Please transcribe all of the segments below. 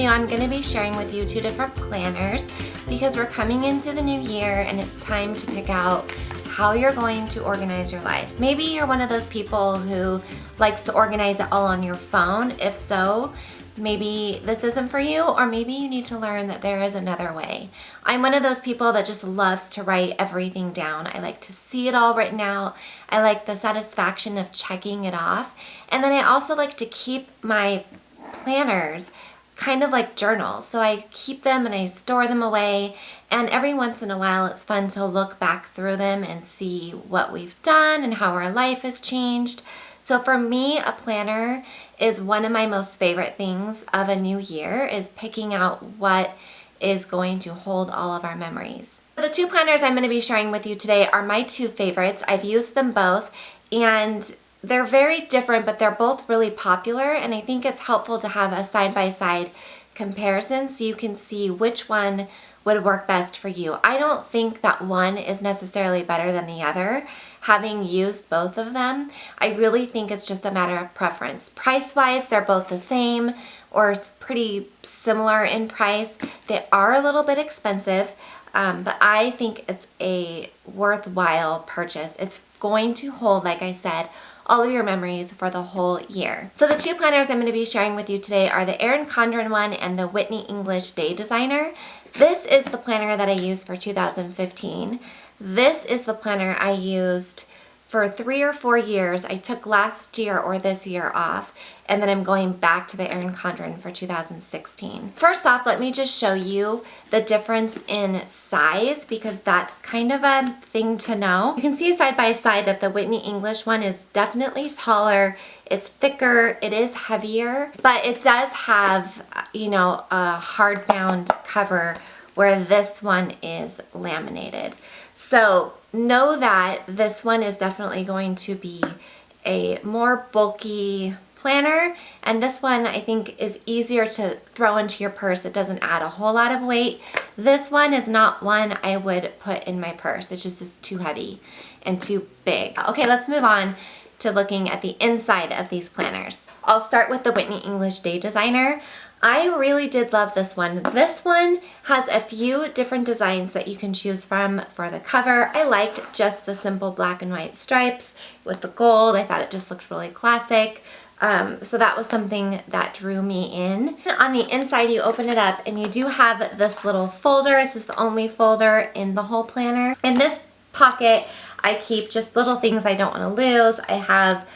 video, I'm going to be sharing with you 2 different planners because we're coming into the new year and it's time to pick out how you're going to organize your life. Maybe you're one of those people who likes to organize it all on your phone. If so, maybe this isn't for you, or maybe you need to learn that there is another way. I'm one of those people that just loves to write everything down. I like to see it all written out. I like the satisfaction of checking it off. And then I also like to keep my planners kind of like journals. So I keep them and I store them away, and every once in a while it's fun to look back through them and see what we've done and how our life has changed. So for me, a planner is one of my most favorite things of a new year, is picking out what is going to hold all of our memories. The 2 planners I'm going to be sharing with you today are my 2 favorites. I've used them both and they're very different, but they're both really popular, and I think it's helpful to have a side-by-side comparison so you can see which one would work best for you. I don't think that one is necessarily better than the other. Having used both of them, I really think it's just a matter of preference. Price-wise, they're both the same, or it's pretty similar in price. They are a little bit expensive, but I think it's a worthwhile purchase. It's going to hold, like I said, all of your memories for the whole year. So the 2 planners I'm going to be sharing with you today are the Erin Condren one and the Whitney English Day Designer. This is the planner that I used for 2015. This is the planner I used for 3 or 4 years. I took last year or this year off, and then I'm going back to the Erin Condren for 2016. First off, let me just show you the difference in size, because that's kind of a thing to know. You can see side by side that the Whitney English one is definitely taller, it's thicker, it is heavier, but it does have, you know, a hardbound cover where this one is laminated. So know that this one is definitely going to be a more bulky planner, and this one I think is easier to throw into your purse. It doesn't add a whole lot of weight. This one is not one I would put in my purse. It just is too heavy and too big. Okay, let's move on to looking at the inside of these planners. I'll start with the Whitney English Day Designer. I really did love this one. This one has a few different designs that you can choose from for the cover. I liked just the simple black and white stripes with the gold. I thought it just looked really classic. So that was something that drew me in. On the inside, you open it up and you do have this little folder. This is the only folder in the whole planner. In this pocket, I keep just little things I don't want to lose. I have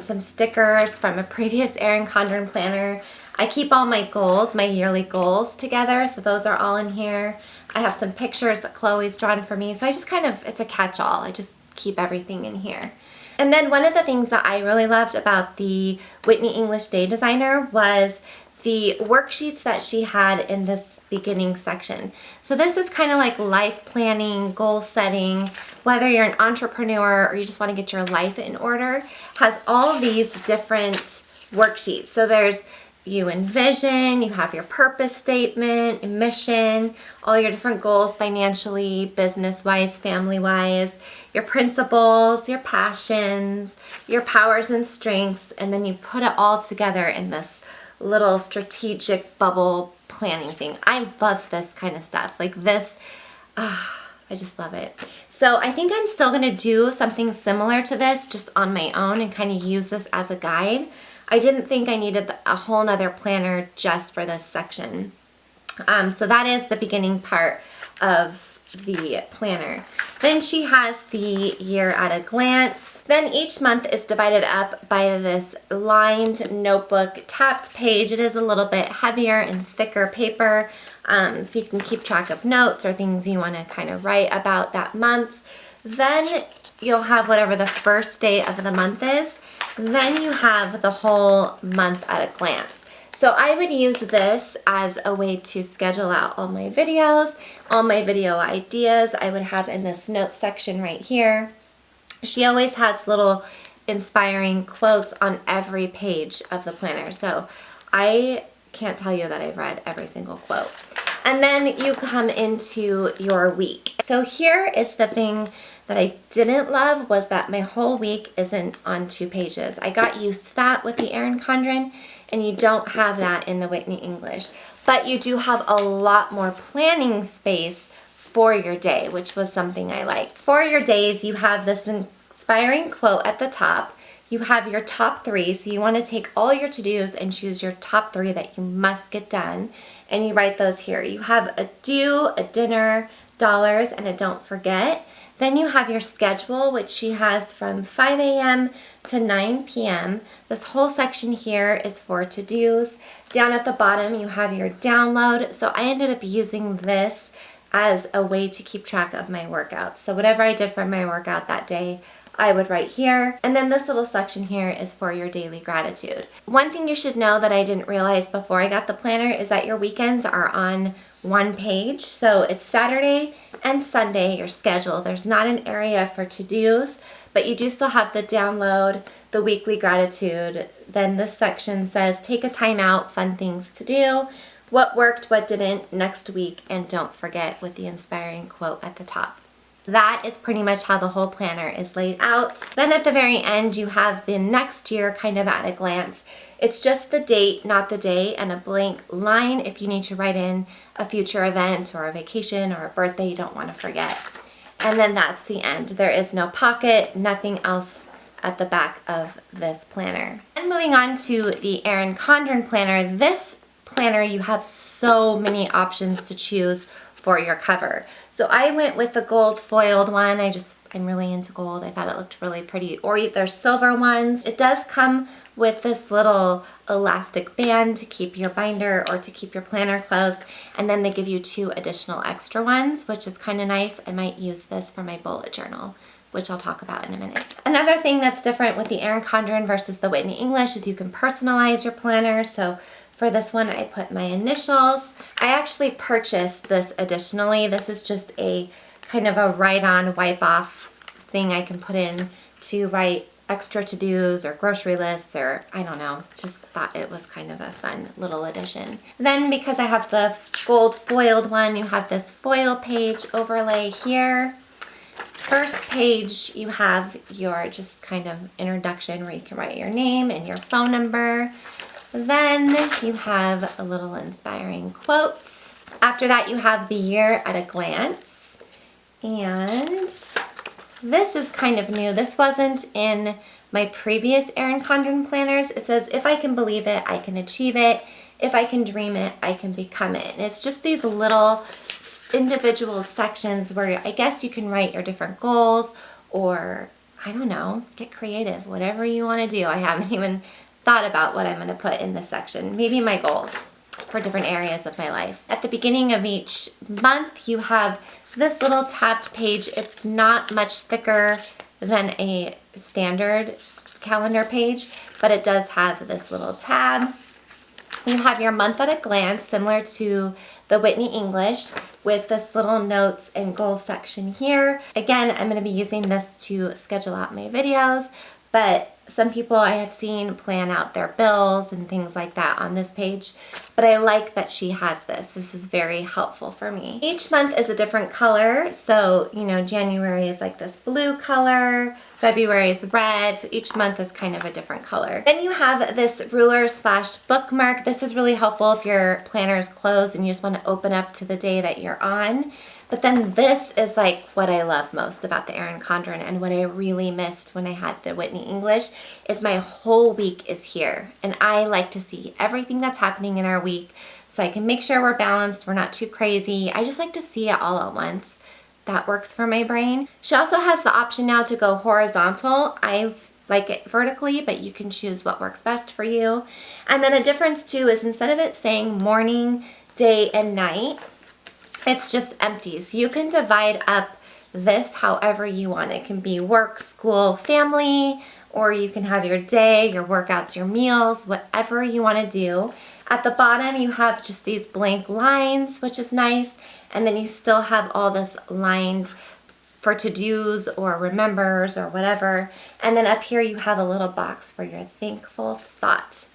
some stickers from a previous Erin Condren planner. I keep all my goals, my yearly goals together, so those are all in here. I have some pictures that Chloe's drawn for me, so I just kind of, it's a catch-all. I just keep everything in here. And then one of the things that I really loved about the Whitney English Day Designer was the worksheets that she had in this beginning section. So this is kind of like life planning, goal setting, whether you're an entrepreneur or you just want to get your life in order, has all of these different worksheets. So there's you envision, you have your purpose statement, mission, all your different goals financially, business-wise, family-wise, your principles, your passions, your powers and strengths, and then you put it all together in this little strategic bubble planning thing. I love this kind of stuff. Like this, I just love it. So I think I'm still gonna do something similar to this just on my own and kind of use this as a guide. I didn't think I needed a whole nother planner just for this section. So that is the beginning part of the planner. Then she has the year at a glance. Then each month is divided up by this lined notebook tapped page. It is a little bit heavier and thicker paper, so you can keep track of notes or things you want to kind of write about that month. Then you'll have whatever the first day of the month is. Then you have the whole month at a glance. So I would use this as a way to schedule out all my videos, all my video ideas I would have in this notes section right here. She always has little inspiring quotes on every page of the planner. So I can't tell you that I've read every single quote. And then you come into your week. So here is the thing that I didn't love, was that my whole week isn't on 2 pages. I got used to that with the Erin Condren. and you don't have that in the Whitney English. But you do have a lot more planning space for your day, which was something I liked. For your days, you have this inspiring quote at the top. You have your top 3, so you want to take all your to-dos and choose your top 3 that you must get done, and you write those here. You have a do, a dinner, dollars, and a don't forget. Then you have your schedule, which she has from 5 a.m. to 9 p.m. This whole section here is for to-dos. Down at the bottom, you have your download. So I ended up using this as a way to keep track of my workouts. So whatever I did for my workout that day, I would write here. And then this little section here is for your daily gratitude. One thing you should know that I didn't realize before I got the planner is that your weekends are on one page. So it's Saturday and Sunday, your schedule. There's not an area for to-dos, but you do still have the download, the weekly gratitude. Then this section says take a time out, fun things to do, what worked, what didn't, next week, and don't forget, with the inspiring quote at the top. That is pretty much how the whole planner is laid out. Then at the very end, you have the next year kind of at a glance. It's just the date, not the day, and a blank line if you need to write in a future event or a vacation or a birthday you don't want to forget. And then that's the end. There is no pocket, nothing else at the back of this planner. And moving on to the Erin Condren planner, this planner you have so many options to choose for your cover. So I went with the gold foiled one. I'm really into gold. I thought it looked really pretty. Or there's silver ones. It does come with this little elastic band to keep your binder or to keep your planner closed. And then they give you 2 additional extra ones, which is kind of nice. I might use this for my bullet journal, which I'll talk about in a minute. Another thing that's different with the Erin Condren versus the Whitney English is you can personalize your planner. So for this one, I put my initials. I actually purchased this additionally. This is just a kind of a write-on, wipe-off thing I can put in to write extra to-dos or grocery lists, or I don't know, just thought it was kind of a fun little addition. Then because I have the gold foiled one, you have this foil page overlay here. First page, you have your just kind of introduction where you can write your name and your phone number. Then you have a little inspiring quote. After that, you have the year at a glance. And this is kind of new. This wasn't in my previous Erin Condren planners. It says, if I can believe it, I can achieve it. If I can dream it, I can become it. And it's just these little individual sections where I guess you can write your different goals, or I don't know, get creative, whatever you want to do. I haven't even thought about what I'm going to put in this section. Maybe my goals for different areas of my life. At the beginning of each month, you have this little tabbed page. It's not much thicker than a standard calendar page, but it does have this little tab. You have your month at a glance, similar to the Whitney English, with this little notes and goals section here. Again, I'm going to be using this to schedule out my videos, but some people I have seen plan out their bills and things like that on this page, but I like that she has this. This is very helpful for me. Each month is a different color. So, you know, January is like this blue color, February is red, so each month is kind of a different color. Then you have this ruler slash bookmark. This is really helpful if your planner is closed and you just want to open up to the day that you're on. But then this is like what I love most about the Erin Condren, and what I really missed when I had the Whitney English is my whole week is here. And I like to see everything that's happening in our week so I can make sure we're balanced, we're not too crazy. I just like to see it all at once. That works for my brain. She also has the option now to go horizontal. I like it vertically, but you can choose what works best for you. And then a difference too is instead of it saying morning, day, and night, it's just empty. So you can divide up this however you want. It can be work, school, family, or you can have your day, your workouts, your meals, whatever you want to do. At the bottom, you have just these blank lines, which is nice. And then you still have all this lined for to-dos or remembers or whatever. And then up here, you have a little box for your thankful thoughts.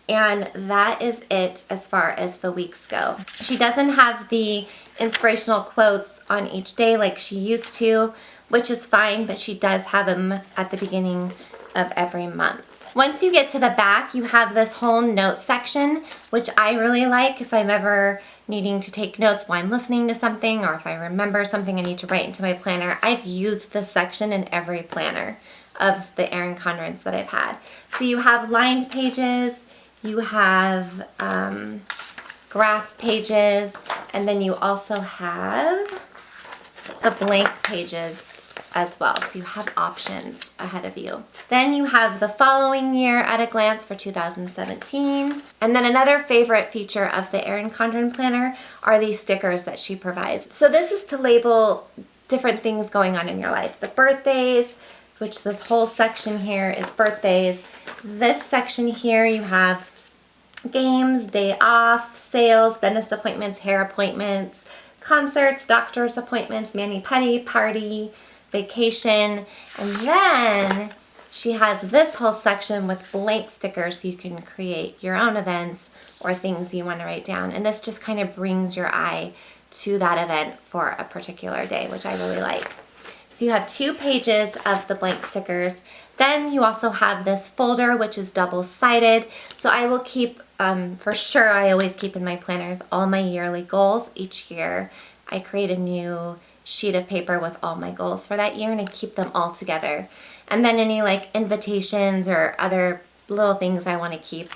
And that is it as far as the weeks go. She doesn't have the inspirational quotes on each day like she used to, which is fine, but she does have them at the beginning of every month. Once you get to the back, you have this whole note section, which I really like if I'm ever needing to take notes while I'm listening to something, or if I remember something I need to write into my planner. I've used this section in every planner of the Erin Condrens that I've had. So you have lined pages, you have graph pages, and then you also have the blank pages as well. So you have options ahead of you. Then you have the following year at a glance for 2017. And then another favorite feature of the Erin Condren planner are these stickers that she provides. So this is to label different things going on in your life. The birthdays, which this whole section here is birthdays. This section here you have games, day off, sales, dentist appointments, hair appointments, concerts, doctor's appointments, mani-pedi, party, vacation, and then she has this whole section with blank stickers so you can create your own events or things you want to write down. And this just kind of brings your eye to that event for a particular day, which I really like. So you have 2 pages of the blank stickers. Then you also have this folder, which is double-sided. So I will keep, for sure, I always keep in my planners all my yearly goals. Each year I create a new sheet of paper with all my goals for that year, and I keep them all together. And then any like invitations or other little things I want to keep,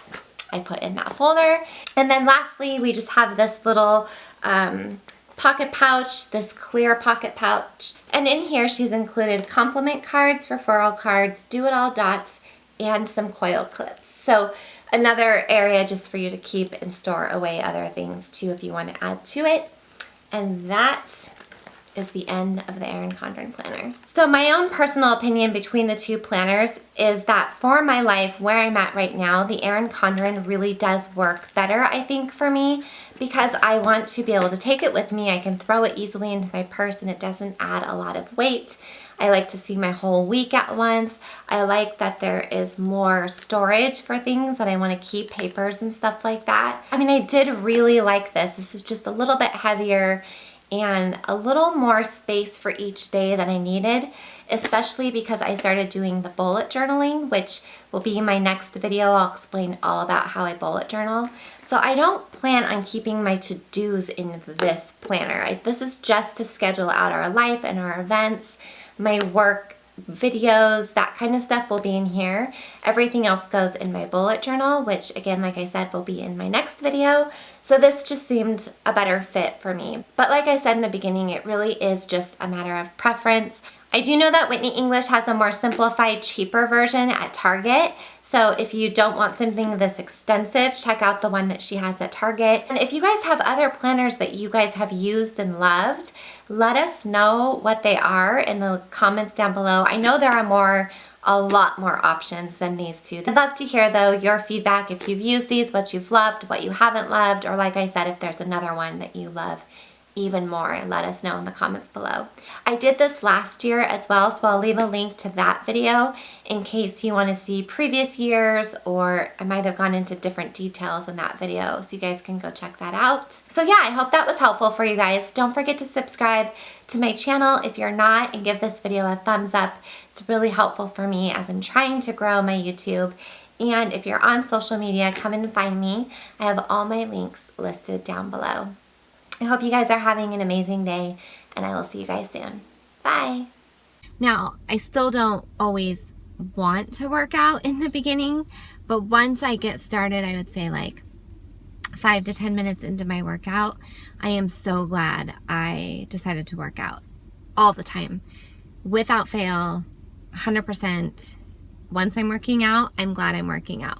I put in that folder. And then lastly, we just have this little pocket pouch, this clear pocket pouch. And in here, she's included compliment cards, referral cards, do-it-all dots, and some coil clips. So another area just for you to keep and store away other things too if you want to add to it. And that is the end of the Erin Condren planner. So my own personal opinion between the 2 planners is that for my life, where I'm at right now, the Erin Condren really does work better, I think, for me, because I want to be able to take it with me. I can throw it easily into my purse and it doesn't add a lot of weight. I like to see my whole week at once. I like that there is more storage for things that I want to keep, papers and stuff like that. I mean, I did really like this. This is just a little bit heavier and a little more space for each day that I needed, especially because I started doing the bullet journaling, which will be in my next video. I'll explain all about how I bullet journal. So I don't plan on keeping my to-dos in this planner. This is just to schedule out our life and our events, my work, videos, that kind of stuff will be in here. Everything else goes in my bullet journal, which again, like I said, will be in my next video. So this just seemed a better fit for me. But like I said in the beginning, it really is just a matter of preference. I do know that Whitney English has a more simplified, cheaper version at Target. So if you don't want something this extensive, check out the one that she has at Target. And if you guys have other planners that you guys have used and loved, let us know what they are in the comments down below. I know there are a lot more options than these 2. I'd love to hear though your feedback if you've used these, what you've loved, what you haven't loved, or like I said, if there's another one that you love even more, let us know in the comments below. I did this last year as well, so I'll leave a link to that video in case you want to see previous years, or I might have gone into different details in that video, so you guys can go check that out. So yeah, I hope that was helpful for you guys. Don't forget to subscribe to my channel if you're not, and give this video a thumbs up. It's really helpful for me as I'm trying to grow my YouTube. And if you're on social media, come and find me. I have all my links listed down below. I hope you guys are having an amazing day, and I will see you guys soon. Bye. Now, I still don't always want to work out in the beginning, but once I get started, I would say like 5 to 10 minutes into my workout, I am so glad I decided to work out all the time. Without fail, 100%. Once I'm working out, I'm glad I'm working out.